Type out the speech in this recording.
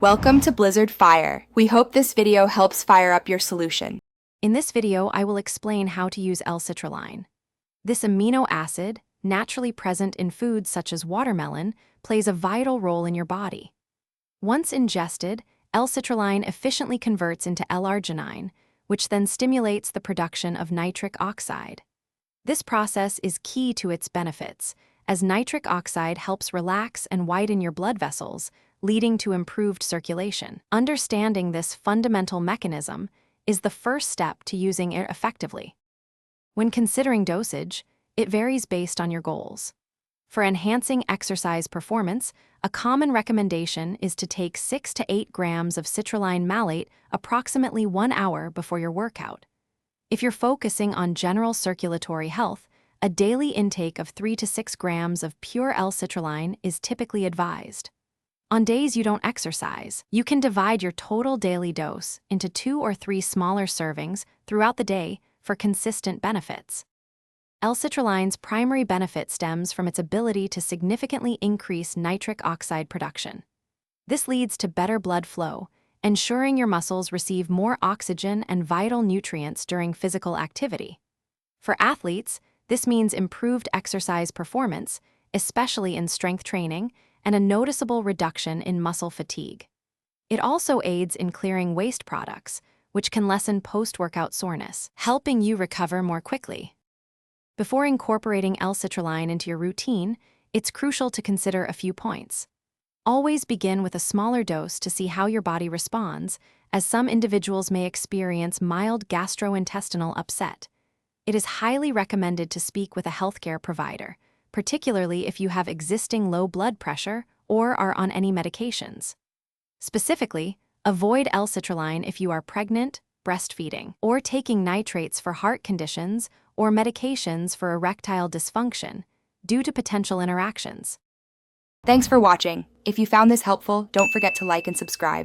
Welcome to Blizzard Fire. We hope this video helps fire up your solution. In this video, I will explain how to use L-Citrulline. This amino acid, naturally present in foods such as watermelon, plays a vital role in your body. Once ingested, L-Citrulline efficiently converts into L-arginine, which then stimulates the production of nitric oxide. This process is key to its benefits, as nitric oxide helps relax and widen your blood vessels, leading to improved circulation. Understanding this fundamental mechanism is the first step to using it effectively. When considering dosage, it varies based on your goals. For enhancing exercise performance, a common recommendation is to take 6 to 8 grams of citrulline malate approximately 1 hour before your workout. If you're focusing on general circulatory health, a daily intake of 3 to 6 grams of pure L-citrulline is typically advised. On days you don't exercise, you can divide your total daily dose into 2 or 3 smaller servings throughout the day for consistent benefits. L-citrulline's primary benefit stems from its ability to significantly increase nitric oxide production. This leads to better blood flow, ensuring your muscles receive more oxygen and vital nutrients during physical activity. For athletes, this means improved exercise performance, especially in strength training, and a noticeable reduction in muscle fatigue. It also aids in clearing waste products, which can lessen post-workout soreness, helping you recover more quickly. Before incorporating L-citrulline into your routine, it's crucial to consider a few points. Always begin with a smaller dose to see how your body responds, as some individuals may experience mild gastrointestinal upset. It is highly recommended to speak with a healthcare provider, particularly if you have existing low blood pressure or are on any medications. Specifically, avoid L-citrulline if you are pregnant, breastfeeding, or taking nitrates for heart conditions or medications for erectile dysfunction due to potential interactions. Thanks for watching. If you found this helpful, don't forget to like and subscribe.